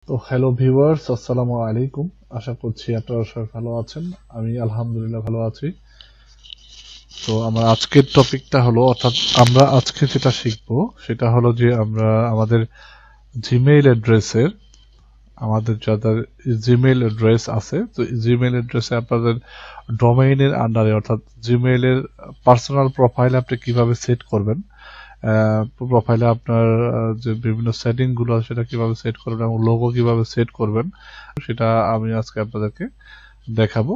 তো hello viewers, আসসালামু আলাইকুম। আশা করছি আপনারা সবাই ভালো আছেন। আমি আলহামদুলিল্লাহ ভালো আছি। তো আমার আজকের টপিকটা হলো, অর্থাৎ আমরা আজকে যেটা শিখবো সেটা হলো যে আমরা আমাদের জিমেইল অ্যাড্রেসের আমাদের যাদের জিমেইল অ্যাড্রেস আছে, তো জিমেইল অ্যাড্রেসে আপনাদের ডোমেইনের আন্ডারে অর্থাৎ জিমেইলের পার্সোনাল প্রোফাইল আপনি কিভাবে সেট করবেন, প্রোফাইলে আপনার যে বিভিন্ন সেটিং গুলো আছে সেটা কিভাবে সেট করবেন এবং লোগো কিভাবে সেট করবেন সেটা আমি আজকে আপনাদেরকে দেখাবো।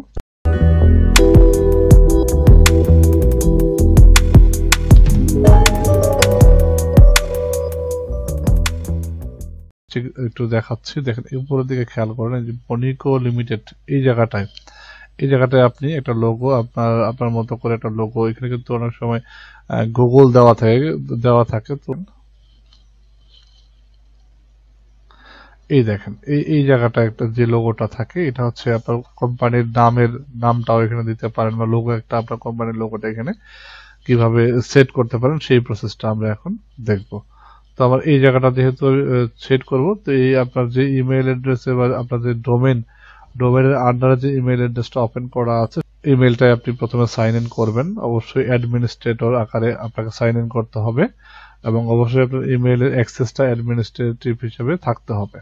একটু দেখাচ্ছি, দেখেন উপরের দিকে খেয়াল করেন, যে বনিকো লিমিটেড এই জায়গাটায় আপনি একটা লোগো আপনার মতো করে একটা লোগো, এখানে কিন্তু অনেক সময় গুগল দেওয়া থাকে। তো এই দেখেন এই জায়গাটা একটা যে লোগোটা থাকে, এটা হচ্ছে আপনার কোম্পানির নামটাও এখানে দিতে পারেন, বা লোগো একটা আপনার কোম্পানির লোগোটা এখানে কিভাবে সেট করতে পারেন সেই প্রসেসটা আমরা এখন দেখব। তো আমার এই জায়গাটা যেহেতু সেট করব, তো এই আপনার যে ইমেইল অ্যাড্রেসে বা আপনার যে ডোমেনের আন্ডারে যে ইমেইল অ্যাড্রেসটা ওপেন করা আছে, ইমেইলটাই আপনি প্রথমে সাইন ইন করবেন। অবশ্যই অ্যাডমিনিস্ট্রেটর আকারে আপনাকে সাইন ইন করতে হবে এবং অবশ্যই আপনার ইমেইলের অ্যাক্সেসটা অ্যাডমিনিস্ট্রেটিভ হিসেবে থাকতে হবে।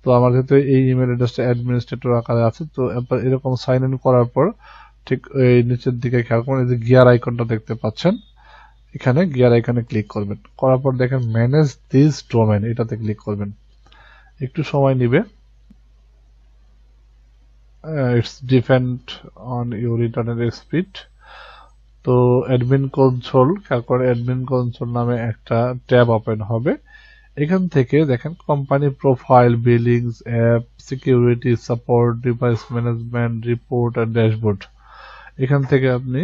তো আমার যেহেতু এই ইমেল অ্যাড্রেসটা অ্যাডমিনিস্ট্রেটর আকারে আছে, তো এরকম সাইন ইন করার পর ঠিক এই নিচের দিকে খেয়াল করুন, এই যে গিয়ার আইকনটা দেখতে পাচ্ছেন, এখানে গিয়ার আইকনে ক্লিক করবেন। করার পর দেখেন ম্যানেজ দিস ডোমেন, এটাতে ক্লিক করবেন। একটু সময় নিবে, it's depend on your internet speed. তো অ্যাডমিন কনসোল, খেয়াল করে অ্যাডমিন কনসোল নামে একটা ট্যাব ওপেন হবে। এখান থেকে দেখেন company profile, billings, app, security, support, device management, report আর ড্যাশবোর্ড, এখান থেকে আপনি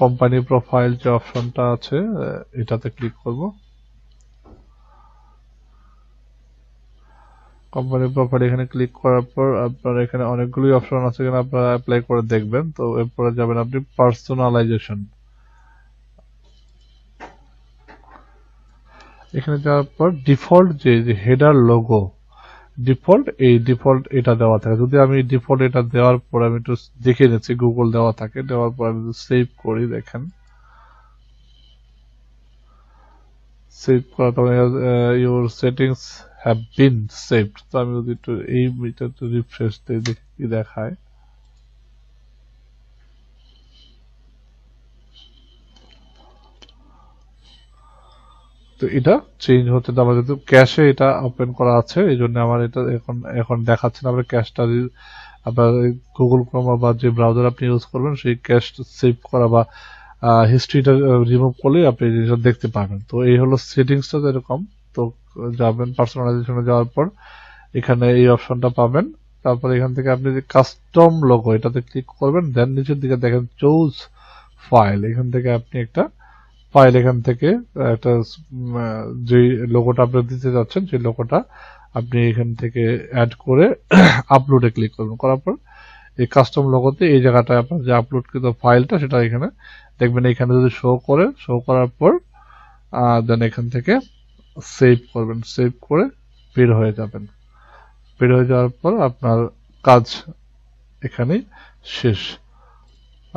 কোম্পানি প্রোফাইল যে অপশনটা আছে এটাতে ক্লিক করব। কোম্পানি প্রোফাইল এখানে ক্লিক করার পর আপনার এখানে অনেকগুলোই অপশন আছে, এখানে আপনারা অ্যাপ্লাই করে দেখবেন। তো এরপরে যাবেন আপনি পার্সোনালাইজেশন, এখানে যাওয়ার পর ডিফল্ট যে হেডার লোগো, ডিফল্ট এটা দেওয়া থাকে। যদি আমি ডিফল্ট এটা দেওয়ার পর আমি একটু দেখে নিচ্ছি, গুগল দেওয়া থাকে, দেওয়ার পর আমি সেভ করি, দেখেন সেভ করা তখন your settings have been saved. তো আমি যদি একটু এই মিটারটা রিফ্রেশ দিই, দেখি কি দেখায়। তো এটা চেঞ্জ হতে, আমার যেহেতু ক্যাশে এটা ওপেন করা আছে এই জন্য আমার এটা এখন দেখাচ্ছে না। আমরা ক্যাশটা আপনার গুগল ক্রোম বা যে ব্রাউজার আপনি ইউজ করবেন সেই ক্যাশ সেভ করা বা হিস্ট্রিটা রিমুভ করলে আপনি এই জিনিসটা দেখতে পাবেন। তো এই হলো সেটিংসটা এরকম। তো যাবেন পার্সোনালাইজেশনে, যাওয়ার পর এখানে এই অপশনটা পাবেন। তারপর এখান থেকে আপনি যে কাস্টম লোগো এটাতে ক্লিক করবেন, দেন নিচের দিকে দেখেন চুজ ফাইল, এখান থেকে আপনি একটা ফাইল, এখান থেকে একটা যে লোগোটা আপনি দিতে যাচ্ছেন সেই লোগোটা আপনি এখান থেকে অ্যাড করে আপলোডে ক্লিক করবেন। করার পর এই কাস্টম লোগোতে এই জায়গাটায় আপনার যে আপলোডকৃত ফাইলটা সেটা এখানে দেখবেন, এখানে যদি শো করার পর দেন এখান থেকে সেভ করবেন, সেভ করে বের হয়ে যাবেন। বের হয়ে যাওয়ার পর আপনার কাজ এখানেই শেষ।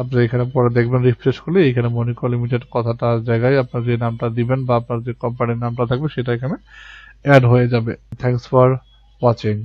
আপনি এখানে পরে দেখবেন রিফ্রেশ করলে এখানে মনিকো লিমিটেড কথাটা জায়গায় আপনার যে নামটা দিবেন বা আপনার যে কোম্পানির নামটা থাকবে সেটা এখানে অ্যাড হয়ে যাবে। Thanks for watching.